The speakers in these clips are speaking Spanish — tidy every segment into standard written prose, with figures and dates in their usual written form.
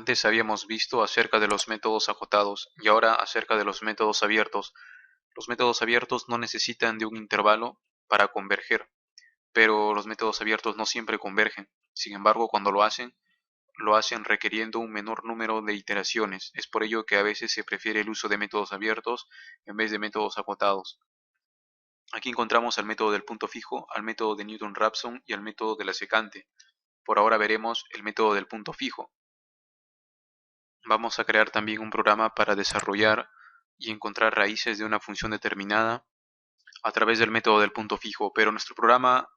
Antes habíamos visto acerca de los métodos acotados y ahora acerca de los métodos abiertos. Los métodos abiertos no necesitan de un intervalo para converger, pero los métodos abiertos no siempre convergen. Sin embargo, cuando lo hacen requiriendo un menor número de iteraciones. Es por ello que a veces se prefiere el uso de métodos abiertos en vez de métodos acotados. Aquí encontramos al método del punto fijo, al método de Newton-Raphson y al método de la secante. Por ahora veremos el método del punto fijo. Vamos a crear también un programa para desarrollar y encontrar raíces de una función determinada a través del método del punto fijo, pero nuestro programa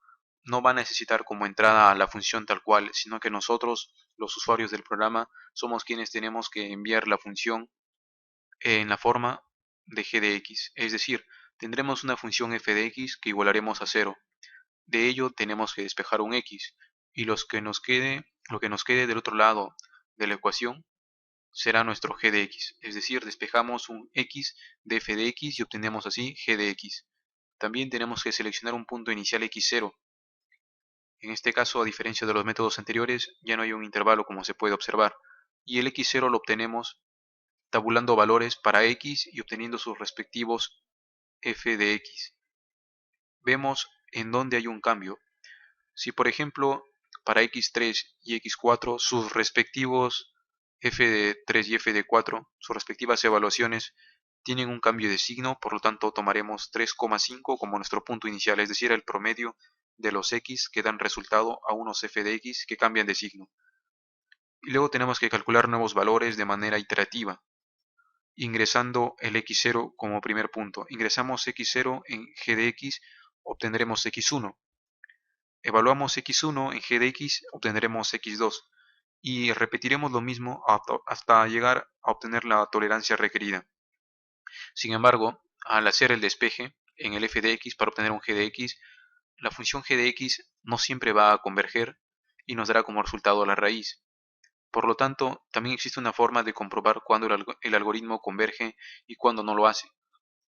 no va a necesitar como entrada a la función tal cual, sino que nosotros, los usuarios del programa, somos quienes tenemos que enviar la función en la forma de g de x, es decir, tendremos una función f de x que igualaremos a 0. De ello tenemos que despejar un x y lo que nos quede del otro lado de la ecuación será nuestro g de x, es decir, despejamos un x de f de x y obtenemos así g de x. También tenemos que seleccionar un punto inicial x0. En este caso, a diferencia de los métodos anteriores, ya no hay un intervalo como se puede observar, y el x0 lo obtenemos tabulando valores para x y obteniendo sus respectivos f de x. Vemos en dónde hay un cambio. Si por ejemplo para x3 y x4 sus respectivos f de 3 y f de 4, sus respectivas evaluaciones tienen un cambio de signo, por lo tanto tomaremos 3,5 como nuestro punto inicial, es decir, el promedio de los x que dan resultado a unos f de x que cambian de signo. Y luego tenemos que calcular nuevos valores de manera iterativa, ingresando el x0 como primer punto. Ingresamos x0 en g de x, obtendremos x1. Evaluamos x1 en g de x, obtendremos x2. Y repetiremos lo mismo hasta llegar a obtener la tolerancia requerida. Sin embargo, al hacer el despeje en el f de x para obtener un g de x, la función g de x no siempre va a converger y nos dará como resultado la raíz. Por lo tanto, también existe una forma de comprobar cuándo el algoritmo converge y cuándo no lo hace.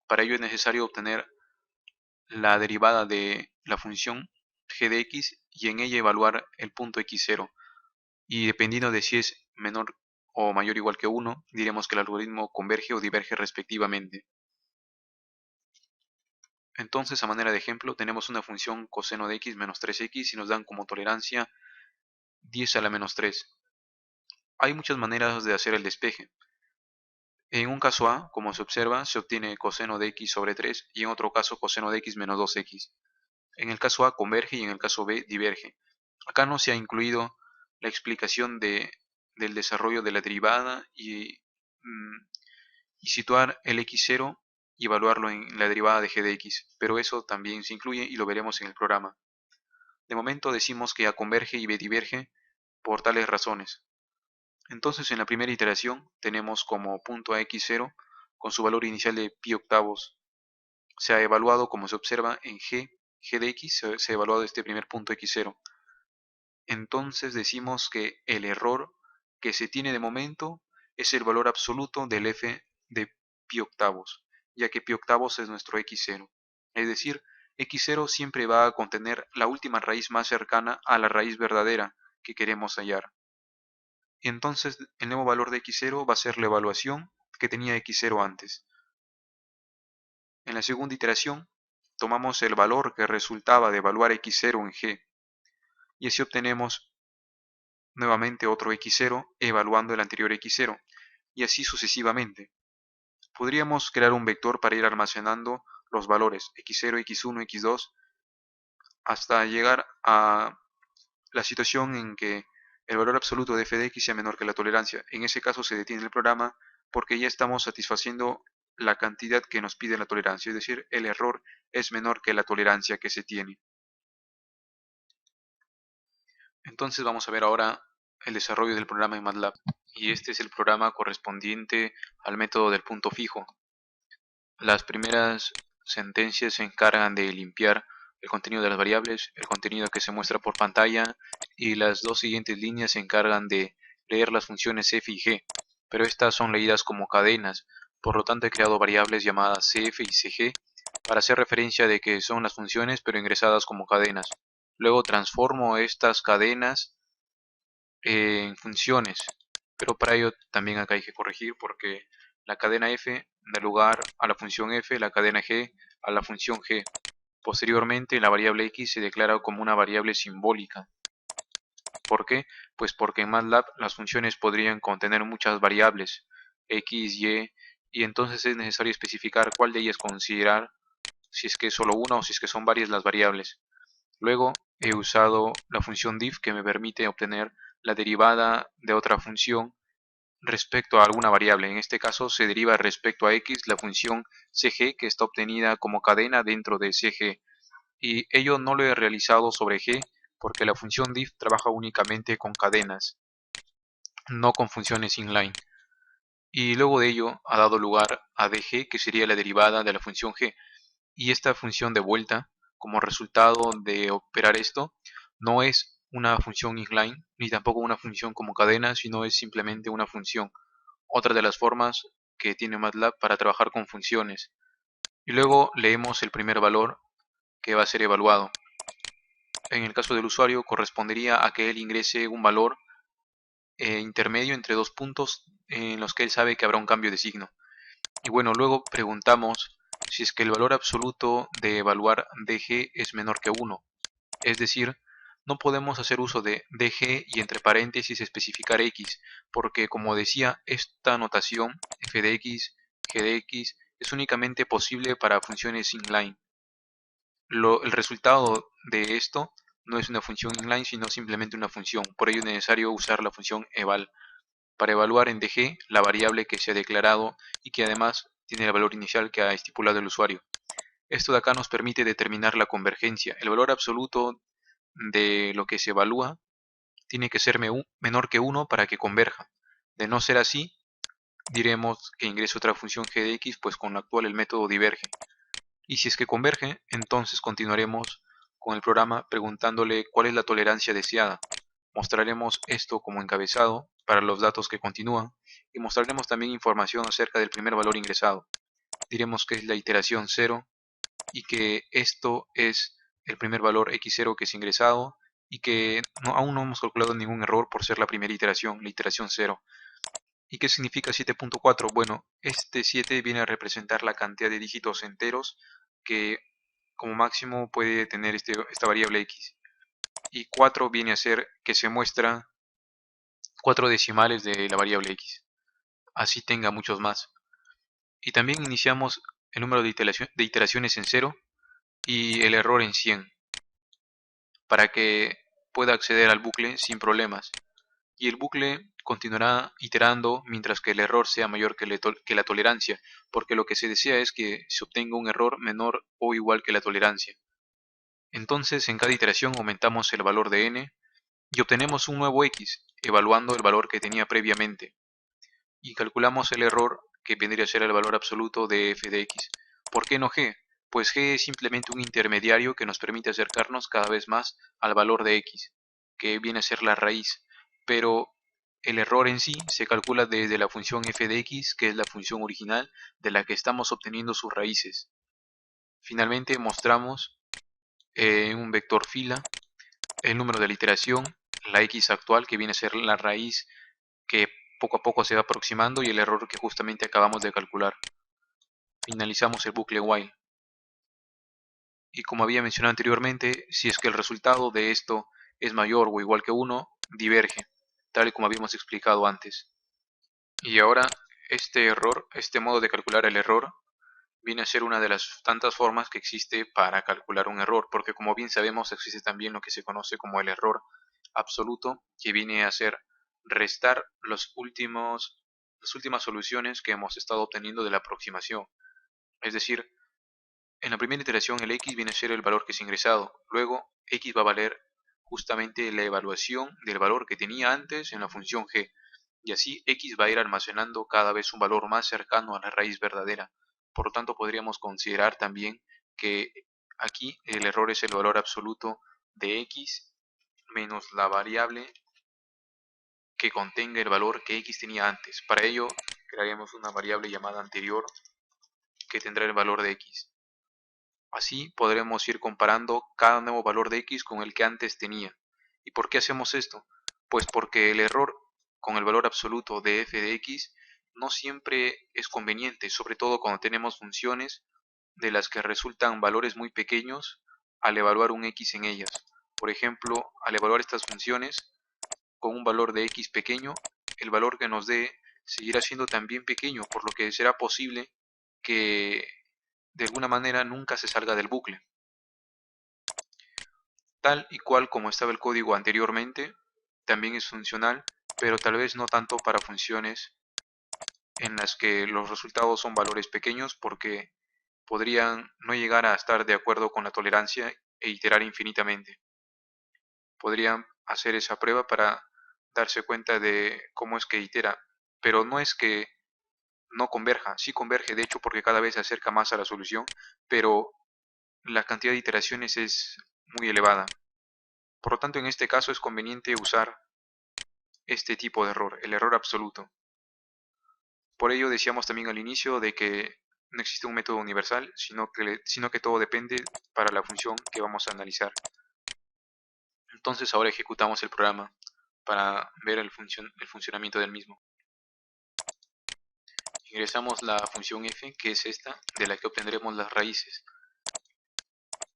Para ello es necesario obtener la derivada de la función g de x y en ella evaluar el punto x0. Y dependiendo de si es menor o mayor o igual que 1, diremos que el algoritmo converge o diverge respectivamente. Entonces, a manera de ejemplo, tenemos una función coseno de x menos 3x y nos dan como tolerancia 10 a la menos 3. Hay muchas maneras de hacer el despeje. En un caso A, como se observa, se obtiene coseno de x sobre 3 y en otro caso coseno de x menos 2x. En el caso A converge y en el caso B diverge. Acá no se ha incluido la explicación del desarrollo de la derivada y situar el x0 y evaluarlo en la derivada de g de x, pero eso también se incluye y lo veremos en el programa. De momento decimos que A converge y B diverge por tales razones. Entonces en la primera iteración tenemos como punto a x0 con su valor inicial de pi octavos. Se ha evaluado, como se observa, en g de x se ha evaluado este primer punto x0. Entonces decimos que el error que se tiene de momento es el valor absoluto del f de pi octavos, ya que pi octavos es nuestro x0. Es decir, x0 siempre va a contener la última raíz más cercana a la raíz verdadera que queremos hallar. Entonces el nuevo valor de x0 va a ser la evaluación que tenía x0 antes. En la segunda iteración, tomamos el valor que resultaba de evaluar x0 en g, y así obtenemos nuevamente otro x0 evaluando el anterior x0, y así sucesivamente. Podríamos crear un vector para ir almacenando los valores x0, x1, x2, hasta llegar a la situación en que el valor absoluto de f de x sea menor que la tolerancia. En ese caso se detiene el programa porque ya estamos satisfaciendo la cantidad que nos pide la tolerancia, es decir, el error es menor que la tolerancia que se tiene. Entonces vamos a ver ahora el desarrollo del programa en MATLAB. Y este es el programa correspondiente al método del punto fijo. Las primeras sentencias se encargan de limpiar el contenido de las variables, el contenido que se muestra por pantalla, y las dos siguientes líneas se encargan de leer las funciones f y g, pero estas son leídas como cadenas, por lo tanto he creado variables llamadas cf y cg para hacer referencia de que son las funciones pero ingresadas como cadenas. Luego transformo estas cadenas en funciones pero para ello también acá hay que corregir porque la cadena f da lugar a la función f, la cadena g a la función g. Posteriormente, la variable x se declara como una variable simbólica. ¿Por qué? Pues porque en MATLAB las funciones podrían contener muchas variables, x, y entonces es necesario especificar cuál de ellas considerar, si es que es solo una o si es que son varias las variables. Luego he usado la función diff que me permite obtener la derivada de otra función respecto a alguna variable. En este caso se deriva respecto a x la función cg que está obtenida como cadena dentro de cg. Y ello no lo he realizado sobre g porque la función diff trabaja únicamente con cadenas, no con funciones inline. Y luego de ello ha dado lugar a dg, que sería la derivada de la función g. Y esta función de vuelta, como resultado de operar esto, no es una función inline, ni tampoco una función como cadena, sino es simplemente una función. Otra de las formas que tiene MATLAB para trabajar con funciones. Y luego leemos el primer valor que va a ser evaluado. En el caso del usuario correspondería a que él ingrese un valor intermedio entre dos puntos en los que él sabe que habrá un cambio de signo. Y bueno, luego preguntamos si es que el valor absoluto de evaluar dg es menor que 1. Es decir, no podemos hacer uso de dg y entre paréntesis especificar x, porque como decía, esta notación f de x, g de x, es únicamente posible para funciones inline. El resultado de esto no es una función inline, sino simplemente una función. Por ello es necesario usar la función eval para evaluar en dg la variable que se ha declarado y que además tiene el valor inicial que ha estipulado el usuario. Esto de acá nos permite determinar la convergencia. El valor absoluto de lo que se evalúa tiene que ser menor que 1 para que converja. De no ser así, diremos que ingrese otra función g de x, pues con la actual el método diverge. Y si es que converge, entonces continuaremos con el programa preguntándole cuál es la tolerancia deseada. Mostraremos esto como encabezado para los datos que continúan y mostraremos también información acerca del primer valor ingresado. Diremos que es la iteración 0 y que esto es el primer valor x0 que es ingresado y que aún no hemos calculado ningún error por ser la primera iteración, la iteración 0. ¿Y qué significa 7.4? Bueno, este 7 viene a representar la cantidad de dígitos enteros que como máximo puede tener esta variable x. Y 4 viene a ser que se muestra 4 decimales de la variable x. Así tenga muchos más. Y también iniciamos el número de iteraciones en 0 y el error en 100 para que pueda acceder al bucle sin problemas. Y el bucle continuará iterando mientras que el error sea mayor que la tolerancia, porque lo que se desea es que se obtenga un error menor o igual que la tolerancia. Entonces, en cada iteración aumentamos el valor de n y obtenemos un nuevo x, evaluando el valor que tenía previamente. Y calculamos el error que vendría a ser el valor absoluto de f de x. ¿Por qué no g? Pues g es simplemente un intermediario que nos permite acercarnos cada vez más al valor de x, que viene a ser la raíz. Pero el error en sí se calcula desde la función f de x, que es la función original de la que estamos obteniendo sus raíces. Finalmente mostramos en un vector fila el número de la iteración, la x actual, que viene a ser la raíz que poco a poco se va aproximando, y el error que justamente acabamos de calcular. Finalizamos el bucle while. Y como había mencionado anteriormente, si es que el resultado de esto es mayor o igual que 1, diverge, tal y como habíamos explicado antes. Y ahora, este error, este modo de calcular el error, viene a ser una de las tantas formas que existe para calcular un error, porque como bien sabemos existe también lo que se conoce como el error absoluto, que viene a ser restar las últimas soluciones que hemos estado obteniendo de la aproximación. Es decir, en la primera iteración el x viene a ser el valor que es ingresado, luego x va a valer justamente la evaluación del valor que tenía antes en la función g, y así x va a ir almacenando cada vez un valor más cercano a la raíz verdadera. Por lo tanto, podríamos considerar también que aquí el error es el valor absoluto de x menos la variable que contenga el valor que x tenía antes. Para ello, crearemos una variable llamada anterior que tendrá el valor de x. Así podremos ir comparando cada nuevo valor de x con el que antes tenía. ¿Y por qué hacemos esto? Pues porque el error con el valor absoluto de f de x no siempre es conveniente, sobre todo cuando tenemos funciones de las que resultan valores muy pequeños al evaluar un x en ellas. Por ejemplo, al evaluar estas funciones con un valor de x pequeño, el valor que nos dé seguirá siendo también pequeño, por lo que será posible que de alguna manera nunca se salga del bucle. Tal y cual como estaba el código anteriormente, también es funcional, pero tal vez no tanto para funciones en las que los resultados son valores pequeños, porque podrían no llegar a estar de acuerdo con la tolerancia e iterar infinitamente. Podrían hacer esa prueba para darse cuenta de cómo es que itera, pero no es que no converja, sí converge de hecho porque cada vez se acerca más a la solución, pero la cantidad de iteraciones es muy elevada. Por lo tanto, en este caso es conveniente usar este tipo de error, el error absoluto. Por ello decíamos también al inicio de que no existe un método universal, sino que todo depende para la función que vamos a analizar. Entonces ahora ejecutamos el programa para ver el funcionamiento del mismo. Ingresamos la función f, que es esta, de la que obtendremos las raíces.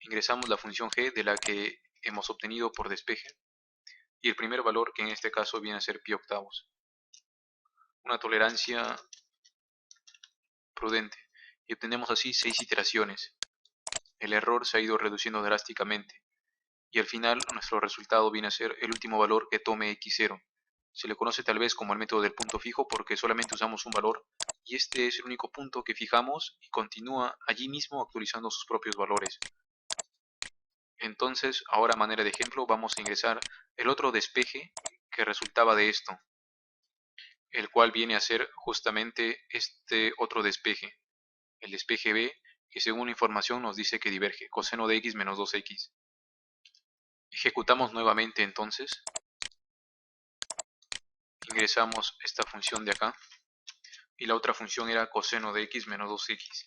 Ingresamos la función g, de la que hemos obtenido por despeje, y el primer valor, que en este caso viene a ser pi octavos. Una tolerancia prudente, y obtenemos así 6 iteraciones. El error se ha ido reduciendo drásticamente, y al final nuestro resultado viene a ser el último valor que tome x0. Se le conoce tal vez como el método del punto fijo porque solamente usamos un valor y este es el único punto que fijamos y continúa allí mismo actualizando sus propios valores. Entonces, ahora a manera de ejemplo vamos a ingresar el otro despeje que resultaba de esto, el cual viene a ser justamente este otro despeje, el despeje b, que según la información nos dice que diverge, coseno de x menos 2x. Ejecutamos nuevamente entonces, ingresamos esta función de acá, y la otra función era coseno de x menos 2x.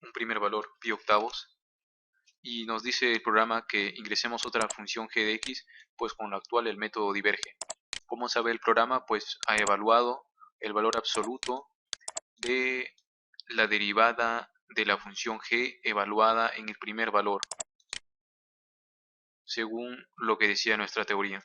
Un primer valor, pi octavos, y nos dice el programa que ingresemos otra función g de x, pues con la actual el método diverge. ¿Cómo sabe el programa? Pues ha evaluado el valor absoluto de la derivada de la función g evaluada en el primer valor, según lo que decía nuestra teoría.